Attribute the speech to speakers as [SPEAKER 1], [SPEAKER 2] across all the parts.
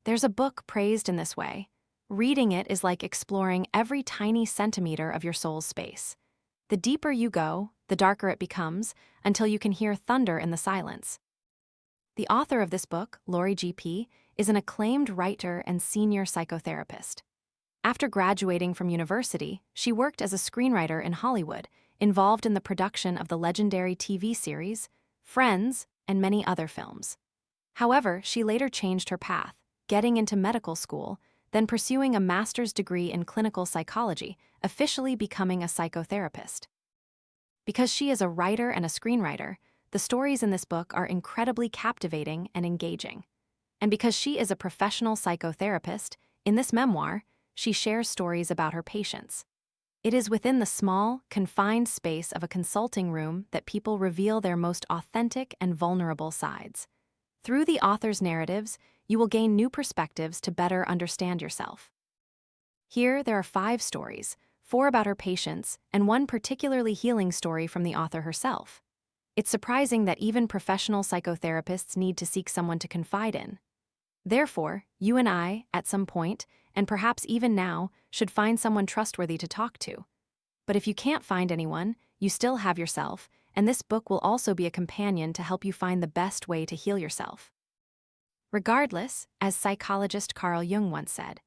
[SPEAKER 1] There's a book praised in this way. Reading it is like exploring every tiny centimeter of your soul's space. The deeper you go, the darker it becomes, until you can hear thunder in the silence. The author of this book, Lori Gottlieb, is an acclaimed writer and senior psychotherapist. After graduating from university, she worked as a screenwriter in Hollywood, involved in the production of the legendary TV series, Friends, and many other films. However, she later changed her path, getting into medical school, then pursuing a master's degree in clinical psychology, officially becoming a psychotherapist. Because she is a writer and a screenwriter, the stories in this book are incredibly captivating and engaging. And because she is a professional psychotherapist, in this memoir, she shares stories about her patients. It is within the small, confined space of a consulting room that people reveal their most authentic and vulnerable sides. Through the author's narratives, you will gain new perspectives to better understand yourself. Here, there are 5 stories, 4 about her patients, and 1 particularly healing story from the author herself. It's surprising that even professional psychotherapists need to seek someone to confide in. Therefore, you and I, at some point, and perhaps even now, should find someone trustworthy to talk to. But if you can't find anyone, you still have yourself, and this book will also be a companion to help you find the best way to heal yourself. Regardless, as psychologist Carl Jung once said,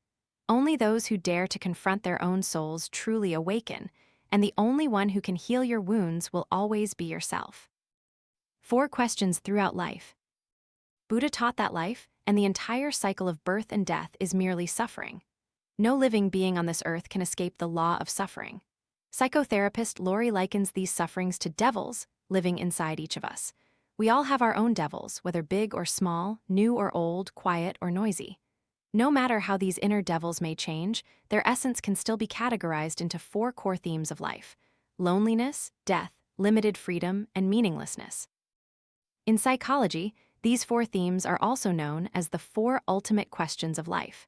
[SPEAKER 1] only those who dare to confront their own souls truly awaken, and the only one who can heal your wounds will always be yourself. 4 questions throughout life. Buddha taught that life, and the entire cycle of birth and death, is merely suffering. No living being on this earth can escape the law of suffering. Psychotherapist Lori likens these sufferings to devils living inside each of us. We all have our own devils, whether big or small, new or old, quiet or noisy. No matter how these inner devils may change, their essence can still be categorized into 4 core themes of life: loneliness, death, limited freedom, and meaninglessness. In psychology, these 4 themes are also known as the 4 ultimate questions of life.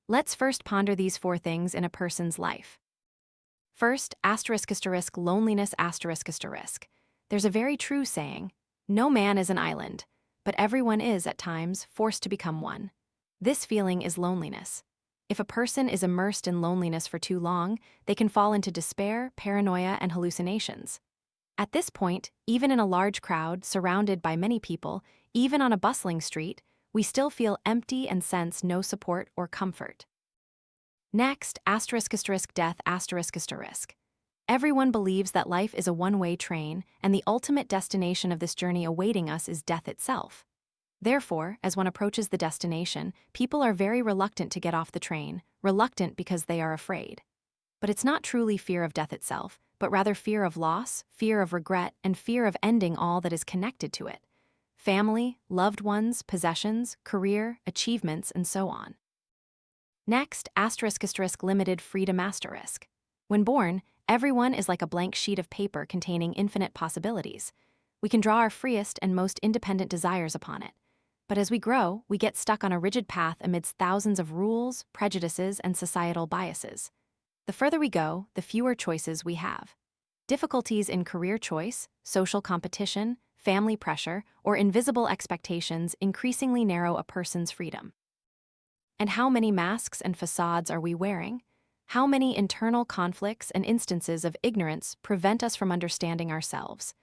[SPEAKER 1] Let's first ponder these 4 things in a person's life. First, loneliness. There's a very true saying, no man is an island, but everyone is, at times, forced to become one. This feeling is loneliness. If a person is immersed in loneliness for too long, they can fall into despair, paranoia, and hallucinations. At this point, even in a large crowd, surrounded by many people, even on a bustling street, we still feel empty and sense no support or comfort. Next, death. Everyone believes that life is a one-way train, and the ultimate destination of this journey awaiting us is death itself. Therefore, as one approaches the destination, people are very reluctant to get off the train, reluctant because they are afraid. But it's not truly fear of death itself, but rather fear of loss, fear of regret, and fear of ending all that is connected to it: family, loved ones, possessions, career, achievements, and so on. Next, limited freedom. When born, everyone is like a blank sheet of paper containing infinite possibilities. We can draw our freest and most independent desires upon it. But as we grow, we get stuck on a rigid path amidst thousands of rules, prejudices, and societal biases. The further we go, the fewer choices we have. Difficulties in career choice, social competition, family pressure, or invisible expectations increasingly narrow a person's freedom. And how many masks and facades are we wearing? How many internal conflicts and instances of ignorance prevent us from understanding ourselves?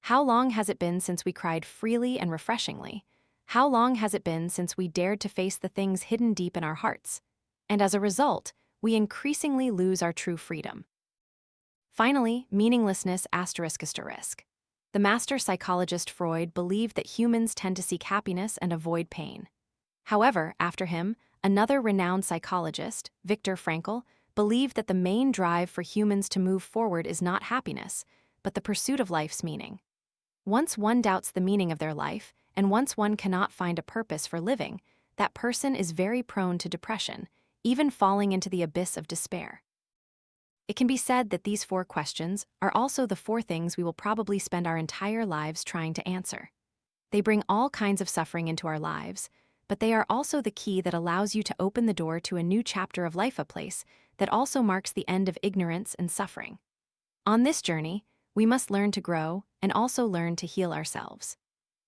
[SPEAKER 1] How long has it been since we cried freely and refreshingly? How long has it been since we dared to face the things hidden deep in our hearts? And as a result, we increasingly lose our true freedom. Finally, meaninglessness. The master psychologist Freud believed that humans tend to seek happiness and avoid pain. However, after him, another renowned psychologist, Viktor Frankl, believed that the main drive for humans to move forward is not happiness, but the pursuit of life's meaning. Once one doubts the meaning of their life, and once one cannot find a purpose for living, that person is very prone to depression, even falling into the abyss of despair. It can be said that these 4 questions are also the 4 things we will probably spend our entire lives trying to answer. They bring all kinds of suffering into our lives, but they are also the key that allows you to open the door to a new chapter of life, a place that also marks the end of ignorance and suffering. On this journey, we must learn to grow and also learn to heal ourselves.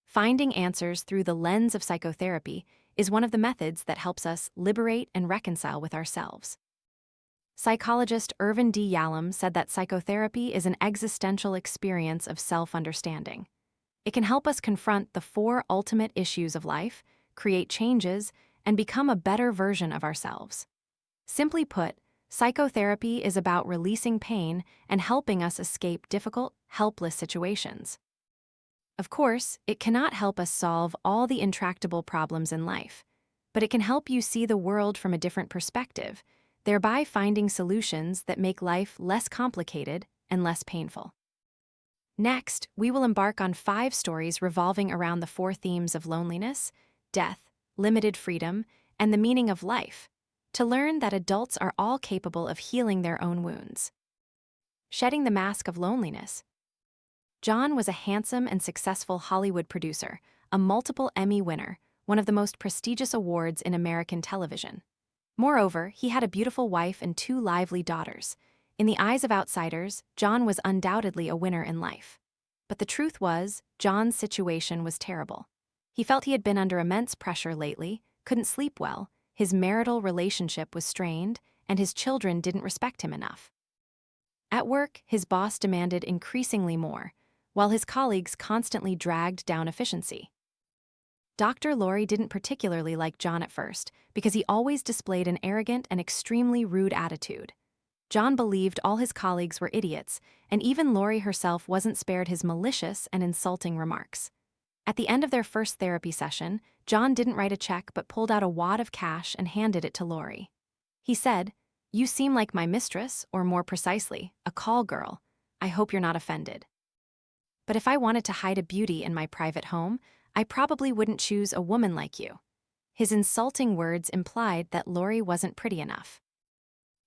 [SPEAKER 1] Finding answers through the lens of psychotherapy is one of the methods that helps us liberate and reconcile with ourselves. Psychologist Irvin D. Yalom said that psychotherapy is an existential experience of self-understanding. It can help us confront the 4 ultimate issues of life, create changes, and become a better version of ourselves. Simply put, psychotherapy is about releasing pain and helping us escape difficult, helpless situations. Of course, it cannot help us solve all the intractable problems in life, but it can help you see the world from a different perspective, thereby finding solutions that make life less complicated and less painful. Next, we will embark on 5 stories revolving around the 4 themes of loneliness, death, limited freedom, and the meaning of life, to learn that adults are all capable of healing their own wounds. Shedding the mask of loneliness. John was a handsome and successful Hollywood producer, a multiple Emmy winner, one of the most prestigious awards in American television. Moreover, he had a beautiful wife and 2 lively daughters. In the eyes of outsiders, John was undoubtedly a winner in life. But the truth was, John's situation was terrible. He felt he had been under immense pressure lately, couldn't sleep well, his marital relationship was strained, and his children didn't respect him enough. At work, his boss demanded increasingly more, while his colleagues constantly dragged down efficiency. Dr. Lori didn't particularly like John at first because he always displayed an arrogant and extremely rude attitude. John believed all his colleagues were idiots, and even Lori herself wasn't spared his malicious and insulting remarks. At the end of their first therapy session, John didn't write a check but pulled out a wad of cash and handed it to Lori. He said, "You seem like my mistress, or more precisely, a call girl. I hope you're not offended. But if I wanted to hide a beauty in my private home, I probably wouldn't choose a woman like you." His insulting words implied that Lori wasn't pretty enough.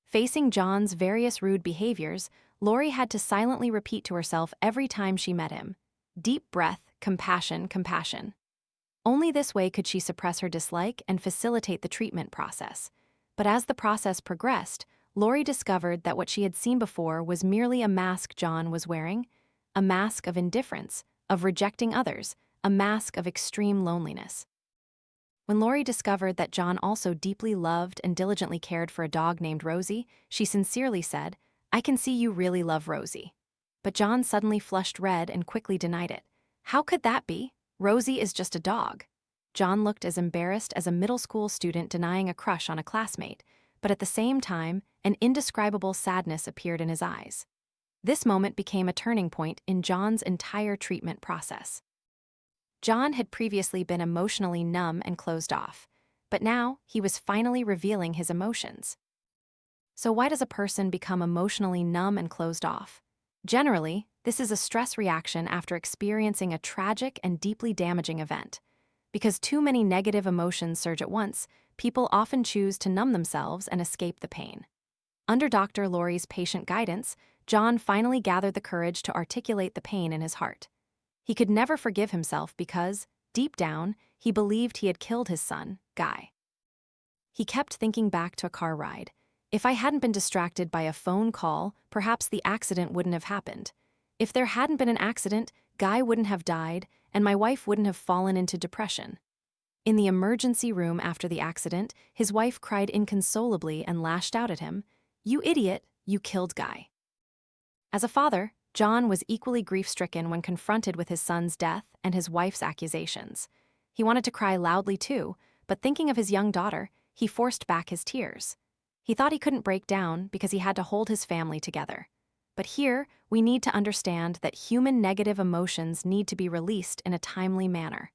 [SPEAKER 1] Facing John's various rude behaviors, Lori had to silently repeat to herself every time she met him, "Deep breath, compassion, compassion." Only this way could she suppress her dislike and facilitate the treatment process. But as the process progressed, Lori discovered that what she had seen before was merely a mask John was wearing, a mask of indifference, of rejecting others, a mask of extreme loneliness. When Lori discovered that John also deeply loved and diligently cared for a dog named Rosie, she sincerely said, "I can see you really love Rosie." But John suddenly flushed red and quickly denied it. "How could that be? Rosie is just a dog." John looked as embarrassed as a middle school student denying a crush on a classmate, but at the same time, an indescribable sadness appeared in his eyes. This moment became a turning point in John's entire treatment process. John had previously been emotionally numb and closed off, but now he was finally revealing his emotions. So why does a person become emotionally numb and closed off? Generally, this is a stress reaction after experiencing a tragic and deeply damaging event. Because too many negative emotions surge at once, people often choose to numb themselves and escape the pain. Under Dr. Lori's patient guidance, John finally gathered the courage to articulate the pain in his heart. He could never forgive himself because, deep down, he believed he had killed his son, Guy. He kept thinking back to a car ride. If I hadn't been distracted by a phone call, perhaps the accident wouldn't have happened. If there hadn't been an accident, Guy wouldn't have died, and my wife wouldn't have fallen into depression. In the emergency room after the accident, his wife cried inconsolably and lashed out at him, "You idiot, you killed Guy." As a father, John was equally grief-stricken when confronted with his son's death and his wife's accusations. He wanted to cry loudly too, but thinking of his young daughter, he forced back his tears. He thought he couldn't break down because he had to hold his family together. But here, we need to understand that human negative emotions need to be released in a timely manner.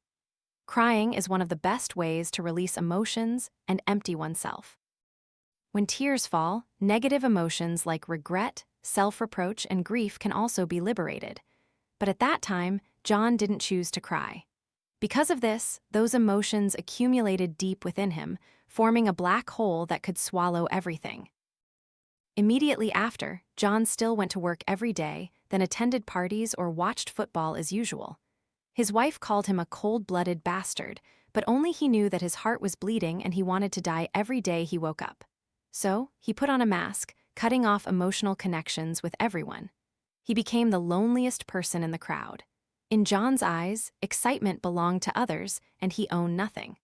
[SPEAKER 1] Crying is one of the best ways to release emotions and empty oneself. When tears fall, negative emotions like regret, self-reproach, and grief can also be liberated. But at that time, John didn't choose to cry. Because of this, those emotions accumulated deep within him, forming a black hole that could swallow everything. Immediately after, John still went to work every day, then attended parties or watched football as usual. His wife called him a cold-blooded bastard, but only he knew that his heart was bleeding and he wanted to die every day he woke up. So, he put on a mask, cutting off emotional connections with everyone. He became the loneliest person in the crowd. In John's eyes, excitement belonged to others, and he owned nothing.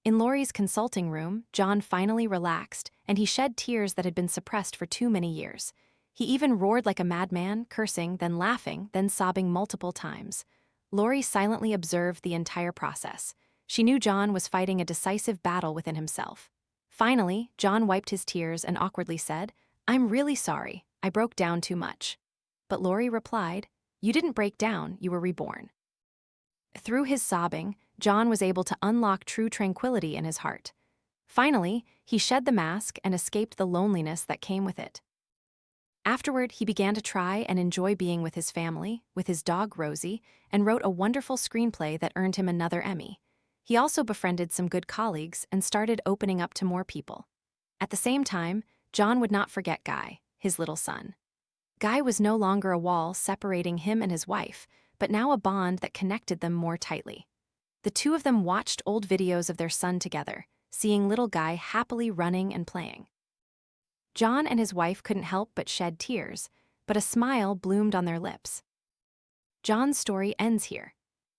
[SPEAKER 1] In Lori's consulting room, John finally relaxed, and he shed tears that had been suppressed for too many years. He even roared like a madman, cursing, then laughing, then sobbing multiple times. Lori silently observed the entire process. She knew John was fighting a decisive battle within himself. Finally, John wiped his tears and awkwardly said, "I'm really sorry. I broke down too much." But Lori replied, "You didn't break down, you were reborn." Through his sobbing, John was able to unlock true tranquility in his heart. Finally, he shed the mask and escaped the loneliness that came with it. Afterward, he began to try and enjoy being with his family, with his dog Rosie, and wrote a wonderful screenplay that earned him another Emmy. He also befriended some good colleagues and started opening up to more people. At the same time, John would not forget Guy, his little son. Guy was no longer a wall separating him and his wife, but now a bond that connected them more tightly. The two of them watched old videos of their son together, seeing little Guy happily running and playing. John and his wife couldn't help but shed tears, but a smile bloomed on their lips. John's story ends here.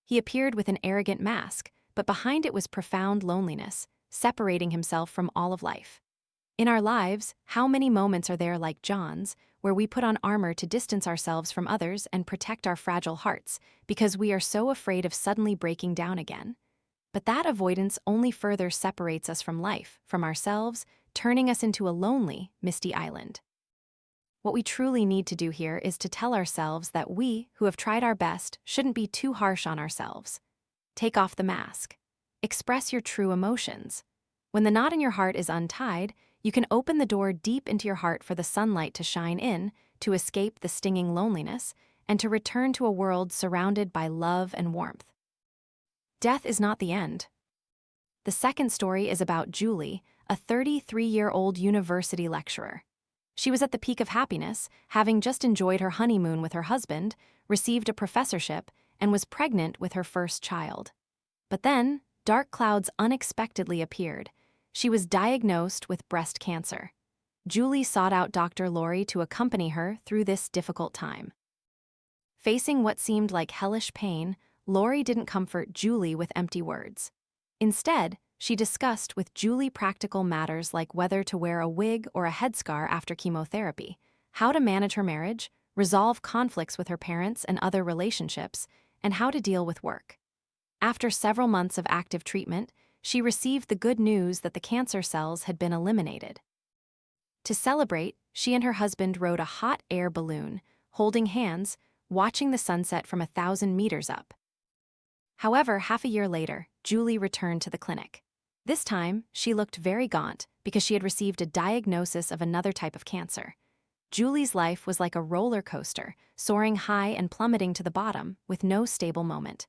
[SPEAKER 1] He appeared with an arrogant mask, but behind it was profound loneliness, separating himself from all of life. In our lives, how many moments are there like John's, where we put on armor to distance ourselves from others and protect our fragile hearts, because we are so afraid of suddenly breaking down again? But that avoidance only further separates us from life, from ourselves, turning us into a lonely, misty island. What we truly need to do here is to tell ourselves that we, who have tried our best, shouldn't be too harsh on ourselves. Take off the mask. Express your true emotions. When the knot in your heart is untied, you can open the door deep into your heart for the sunlight to shine in, to escape the stinging loneliness, and to return to a world surrounded by love and warmth. Death is not the end. The second story is about Julie, a 33-year-old university lecturer. She was at the peak of happiness, having just enjoyed her honeymoon with her husband, received a professorship, and was pregnant with her first child. But then, dark clouds unexpectedly appeared. She was diagnosed with breast cancer. Julie sought out Dr. Lori to accompany her through this difficult time. Facing what seemed like hellish pain, Lori didn't comfort Julie with empty words. Instead, she discussed with Julie practical matters like whether to wear a wig or a headscarf after chemotherapy, how to manage her marriage, resolve conflicts with her parents and other relationships, and how to deal with work. After several months of active treatment, she received the good news that the cancer cells had been eliminated. To celebrate, she and her husband rode a hot air balloon, holding hands, watching the sunset from 1,000 meters up. However, half a year later, Julie returned to the clinic. This time, she looked very gaunt because she had received a diagnosis of another type of cancer. Julie's life was like a roller coaster, soaring high and plummeting to the bottom, with no stable moment.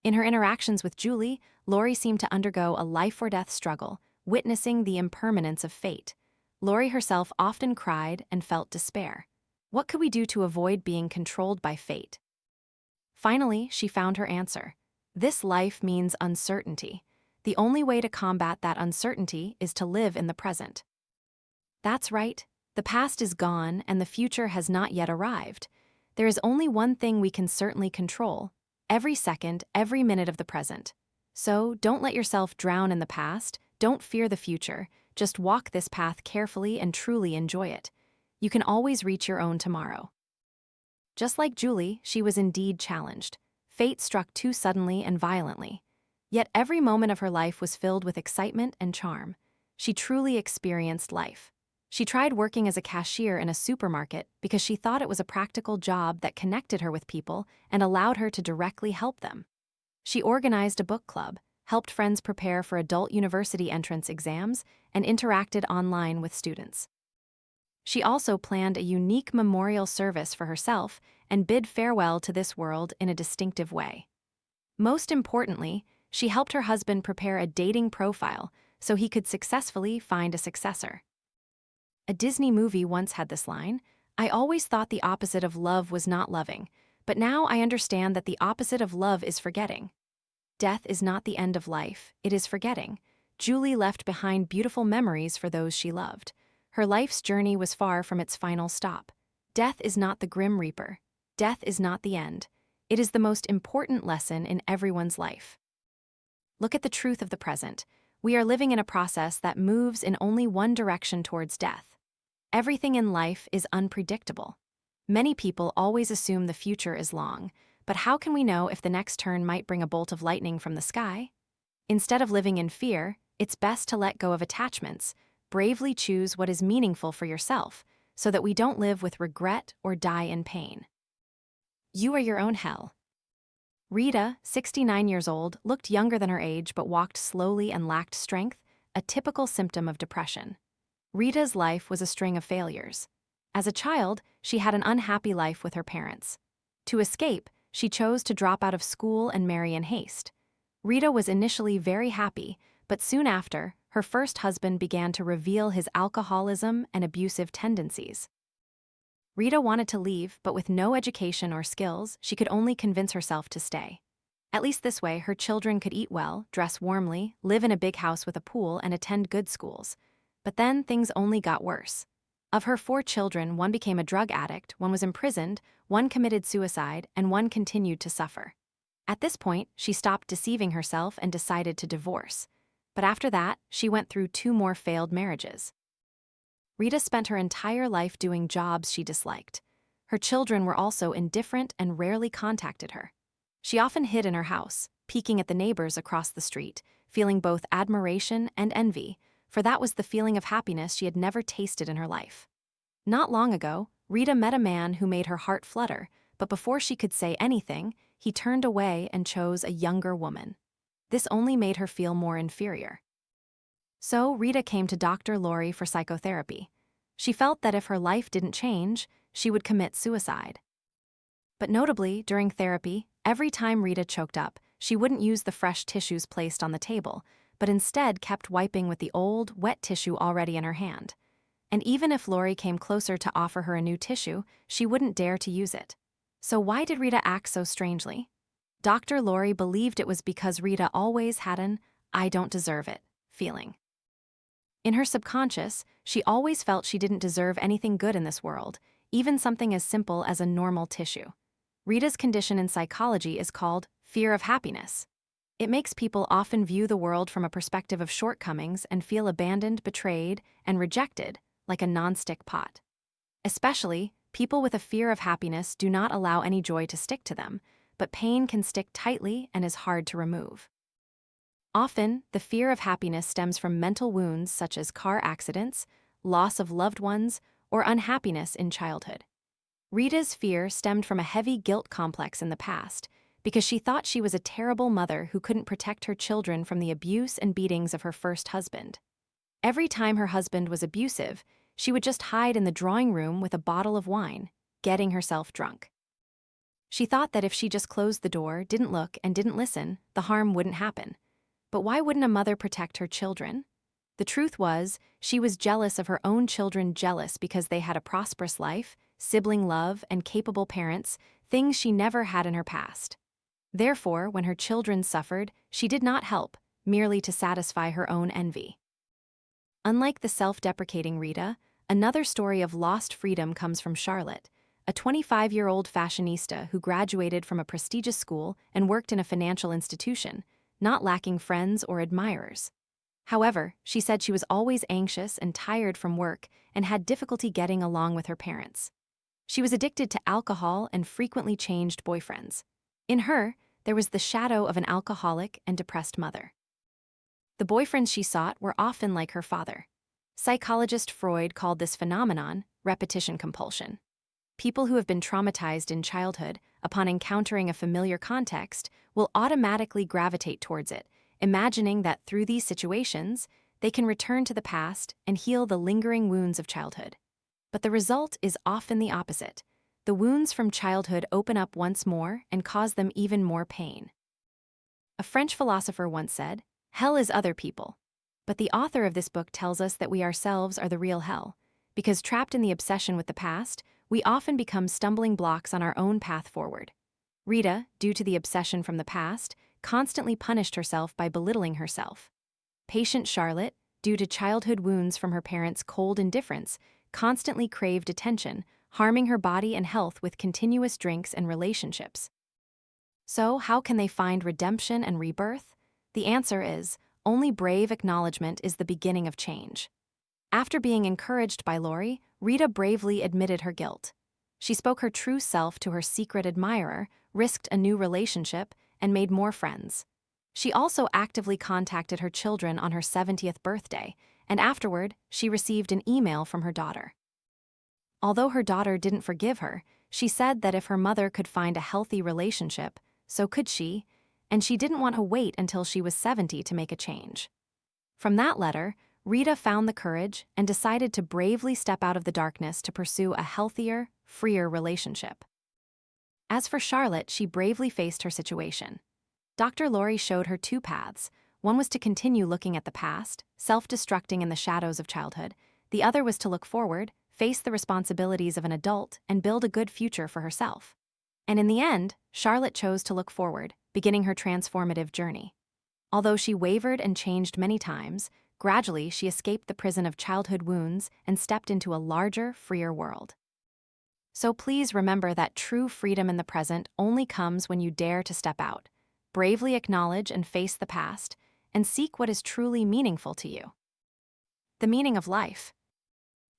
[SPEAKER 1] In her interactions with Julie, Lori seemed to undergo a life-or-death struggle, witnessing the impermanence of fate. Lori herself often cried and felt despair. What could we do to avoid being controlled by fate? Finally, she found her answer. This life means uncertainty. The only way to combat that uncertainty is to live in the present. That's right. The past is gone and the future has not yet arrived. There is only one thing we can certainly control: every second, every minute of the present. So don't let yourself drown in the past, don't fear the future, just walk this path carefully and truly enjoy it. You can always reach your own tomorrow. Just like Julie, she was indeed challenged. Fate struck too suddenly and violently. Yet every moment of her life was filled with excitement and charm. She truly experienced life. She tried working as a cashier in a supermarket because she thought it was a practical job that connected her with people and allowed her to directly help them. She organized a book club, helped friends prepare for adult university entrance exams, and interacted online with students. She also planned a unique memorial service for herself and bid farewell to this world in a distinctive way. Most importantly, she helped her husband prepare a dating profile so he could successfully find a successor. A Disney movie once had this line, "I always thought the opposite of love was not loving, but now I understand that the opposite of love is forgetting." Death is not the end of life, it is forgetting. Julie left behind beautiful memories for those she loved. Her life's journey was far from its final stop. Death is not the grim reaper. Death is not the end. It is the most important lesson in everyone's life. Look at the truth of the present. We are living in a process that moves in only one direction towards death. Everything in life is unpredictable. Many people always assume the future is long, but how can we know if the next turn might bring a bolt of lightning from the sky? Instead of living in fear, it's best to let go of attachments, bravely choose what is meaningful for yourself, so that we don't live with regret or die in pain. You are your own hell. Rita, 69 years old, looked younger than her age but walked slowly and lacked strength, a typical symptom of depression. Rita's life was a string of failures. As a child, she had an unhappy life with her parents. To escape, she chose to drop out of school and marry in haste. Rita was initially very happy, but soon after, her first husband began to reveal his alcoholism and abusive tendencies. Rita wanted to leave, but with no education or skills, she could only convince herself to stay. At least this way, her children could eat well, dress warmly, live in a big house with a pool, and attend good schools. But then things only got worse. Of her 4 children, 1 became a drug addict, 1 was imprisoned, 1 committed suicide, and 1 continued to suffer. At this point, she stopped deceiving herself and decided to divorce. But after that, she went through 2 more failed marriages. Rita spent her entire life doing jobs she disliked. Her children were also indifferent and rarely contacted her. She often hid in her house, peeking at the neighbors across the street, feeling both admiration and envy, for that was the feeling of happiness she had never tasted in her life. Not long ago, Rita met a man who made her heart flutter, but before she could say anything, he turned away and chose a younger woman. This only made her feel more inferior. So Rita came to Dr. Lori for psychotherapy. She felt that if her life didn't change, she would commit suicide. But notably, during therapy, every time Rita choked up, she wouldn't use the fresh tissues placed on the table, but instead kept wiping with the old, wet tissue already in her hand. And even if Lori came closer to offer her a new tissue, she wouldn't dare to use it. So why did Rita act so strangely? Dr. Lori believed it was because Rita always had an "I don't deserve it" feeling. In her subconscious, she always felt she didn't deserve anything good in this world, even something as simple as a normal tissue. Rita's condition in psychology is called fear of happiness. It makes people often view the world from a perspective of shortcomings and feel abandoned, betrayed, and rejected, like a non-stick pot. Especially, people with a fear of happiness do not allow any joy to stick to them, but pain can stick tightly and is hard to remove. Often, the fear of happiness stems from mental wounds such as car accidents, loss of loved ones, or unhappiness in childhood. Rita's fear stemmed from a heavy guilt complex in the past, because she thought she was a terrible mother who couldn't protect her children from the abuse and beatings of her first husband. Every time her husband was abusive, she would just hide in the drawing room with a bottle of wine, getting herself drunk. She thought that if she just closed the door, didn't look, and didn't listen, the harm wouldn't happen. But why wouldn't a mother protect her children? The truth was, she was jealous of her own children, jealous because they had a prosperous life, sibling love, and capable parents, things she never had in her past. Therefore, when her children suffered, she did not help, merely to satisfy her own envy. Unlike the self-deprecating Rita, another story of lost freedom comes from Charlotte, a 25-year-old fashionista who graduated from a prestigious school and worked in a financial institution, not lacking friends or admirers. However, she said she was always anxious and tired from work and had difficulty getting along with her parents. She was addicted to alcohol and frequently changed boyfriends. In her, there was the shadow of an alcoholic and depressed mother. The boyfriends she sought were often like her father. Psychologist Freud called this phenomenon repetition compulsion. People who have been traumatized in childhood, upon encountering a familiar context, will automatically gravitate towards it, imagining that through these situations, they can return to the past and heal the lingering wounds of childhood. But the result is often the opposite. The wounds from childhood open up once more and cause them even more pain. A French philosopher once said, "Hell is other people." But the author of this book tells us that we ourselves are the real hell, because trapped in the obsession with the past, we often become stumbling blocks on our own path forward. Rita, due to the obsession from the past, constantly punished herself by belittling herself. Patient Charlotte, due to childhood wounds from her parents' cold indifference, constantly craved attention, harming her body and health with continuous drinks and relationships. So, how can they find redemption and rebirth? The answer is, only brave acknowledgement is the beginning of change. After being encouraged by Lori, Rita bravely admitted her guilt. She spoke her true self to her secret admirer, risked a new relationship, and made more friends. She also actively contacted her children on her 70th birthday, and afterward, she received an email from her daughter. Although her daughter didn't forgive her, she said that if her mother could find a healthy relationship, so could she, and she didn't want to wait until she was 70 to make a change. From that letter, Rita found the courage and decided to bravely step out of the darkness to pursue a healthier, freer relationship. As for Charlotte, she bravely faced her situation. Dr. Lori showed her two paths. One was to continue looking at the past, self-destructing in the shadows of childhood. The other was to look forward, face the responsibilities of an adult, and build a good future for herself. And in the end, Charlotte chose to look forward, beginning her transformative journey. Although she wavered and changed many times, gradually she escaped the prison of childhood wounds and stepped into a larger, freer world. So please remember that true freedom in the present only comes when you dare to step out, bravely acknowledge and face the past, and seek what is truly meaningful to you. The meaning of life.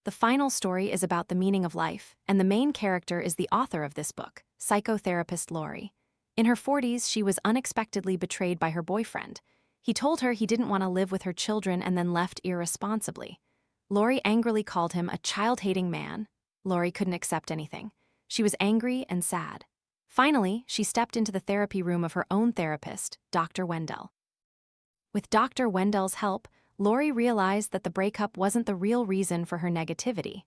[SPEAKER 1] The final story is about the meaning of life, and the main character is the author of this book, psychotherapist Lori. In her 40s, she was unexpectedly betrayed by her boyfriend. He told her he didn't want to live with her children and then left irresponsibly. Lori angrily called him a child-hating man. Lori couldn't accept anything. She was angry and sad. Finally, she stepped into the therapy room of her own therapist, Dr. Wendell. With Dr. Wendell's help, Lori realized that the breakup wasn't the real reason for her negativity.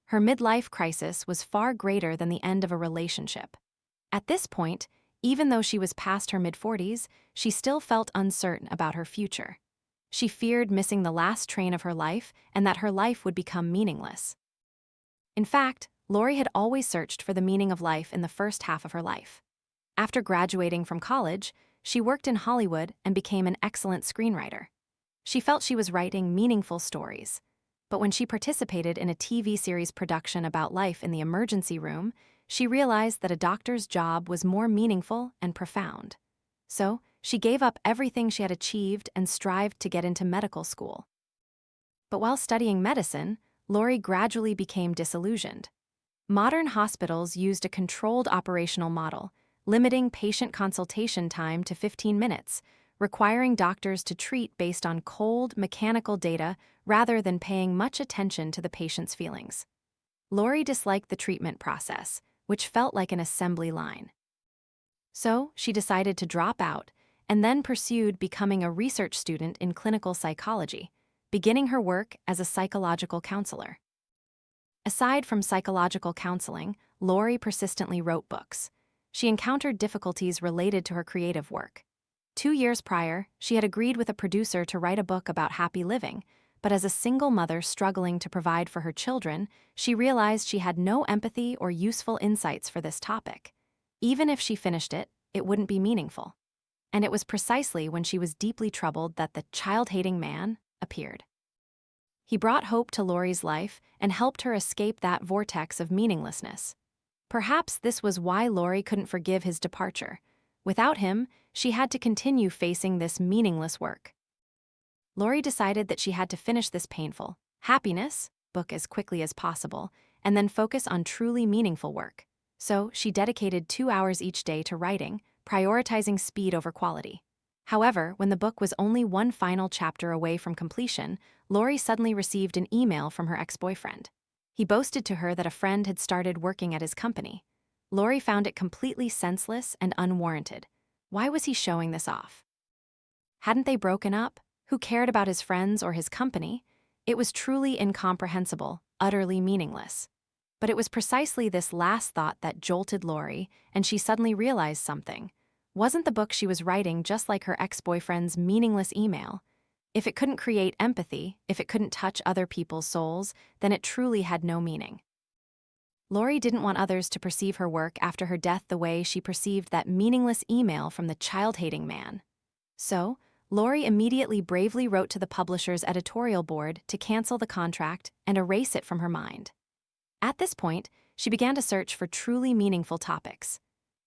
[SPEAKER 1] Her midlife crisis was far greater than the end of a relationship. At this point, even though she was past her mid-40s, she still felt uncertain about her future. She feared missing the last train of her life and that her life would become meaningless. In fact, Lori had always searched for the meaning of life in the first half of her life. After graduating from college, she worked in Hollywood and became an excellent screenwriter. She felt she was writing meaningful stories. But when she participated in a TV series production about life in the emergency room, she realized that a doctor's job was more meaningful and profound. So, she gave up everything she had achieved and strived to get into medical school. But while studying medicine, Lori gradually became disillusioned. Modern hospitals used a controlled operational model, limiting patient consultation time to 15 minutes, requiring doctors to treat based on cold, mechanical data rather than paying much attention to the patient's feelings. Lori disliked the treatment process, which felt like an assembly line. So, she decided to drop out and then pursued becoming a research student in clinical psychology, beginning her work as a psychological counselor. Aside from psychological counseling, Lori persistently wrote books. She encountered difficulties related to her creative work. 2 years prior, she had agreed with a producer to write a book about happy living, but as a single mother struggling to provide for her children, she realized she had no empathy or useful insights for this topic. Even if she finished it, it wouldn't be meaningful. And it was precisely when she was deeply troubled that the child-hating man appeared. He brought hope to Lori's life and helped her escape that vortex of meaninglessness. Perhaps this was why Lori couldn't forgive his departure. Without him, she had to continue facing this meaningless work. Lori decided that she had to finish this painful happiness book as quickly as possible and then focus on truly meaningful work. So she dedicated 2 hours each day to writing, prioritizing speed over quality. However, when the book was only one final chapter away from completion, Lori suddenly received an email from her ex-boyfriend. He boasted to her that a friend had started working at his company. Lori found it completely senseless and unwarranted. Why was he showing this off? Hadn't they broken up? Who cared about his friends or his company? It was truly incomprehensible, utterly meaningless. But it was precisely this last thought that jolted Lori, and she suddenly realized something. Wasn't the book she was writing just like her ex-boyfriend's meaningless email? If it couldn't create empathy, if it couldn't touch other people's souls, then it truly had no meaning. Lori didn't want others to perceive her work after her death the way she perceived that meaningless email from the child-hating man. So, Lori immediately bravely wrote to the publisher's editorial board to cancel the contract and erase it from her mind. At this point, she began to search for truly meaningful topics.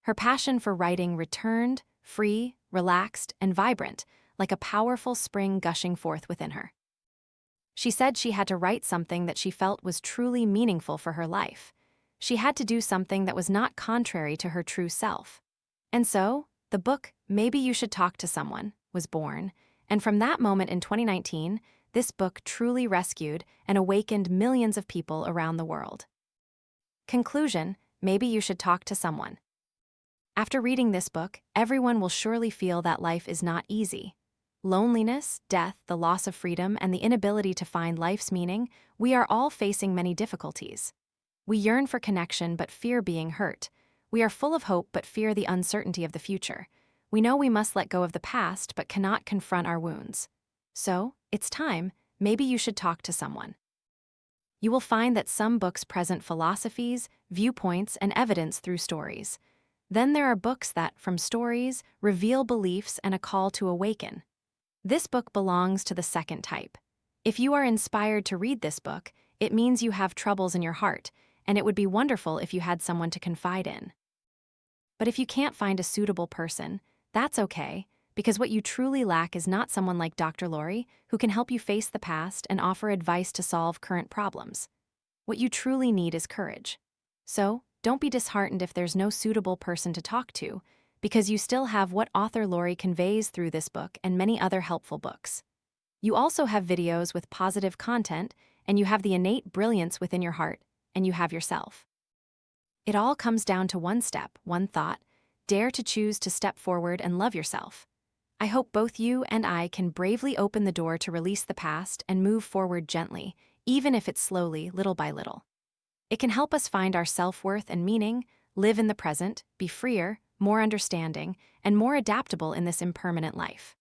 [SPEAKER 1] Her passion for writing returned, free, relaxed, and vibrant, like a powerful spring gushing forth within her. She said she had to write something that she felt was truly meaningful for her life. She had to do something that was not contrary to her true self. And so, the book, Maybe You Should Talk to Someone, was born, and from that moment in 2019, this book truly rescued and awakened millions of people around the world. Conclusion: Maybe you should talk to someone. After reading this book, everyone will surely feel that life is not easy. Loneliness, death, the loss of freedom, and the inability to find life's meaning, we are all facing many difficulties. We yearn for connection but fear being hurt. We are full of hope but fear the uncertainty of the future. We know we must let go of the past but cannot confront our wounds. So, it's time, maybe you should talk to someone. You will find that some books present philosophies, viewpoints, and evidence through stories. Then there are books that, from stories, reveal beliefs and a call to awaken. This book belongs to the second type. If you are inspired to read this book, it means you have troubles in your heart, and it would be wonderful if you had someone to confide in. But if you can't find a suitable person, that's okay, because what you truly lack is not someone like Dr. Lori, who can help you face the past and offer advice to solve current problems. What you truly need is courage. So, don't be disheartened if there's no suitable person to talk to, because you still have what author Lori conveys through this book and many other helpful books. You also have videos with positive content, and you have the innate brilliance within your heart, and you have yourself. It all comes down to one step, one thought: dare to choose to step forward and love yourself. I hope both you and I can bravely open the door to release the past and move forward gently, even if it's slowly, little by little. It can help us find our self-worth and meaning, live in the present, be freer, more understanding, and more adaptable in this impermanent life.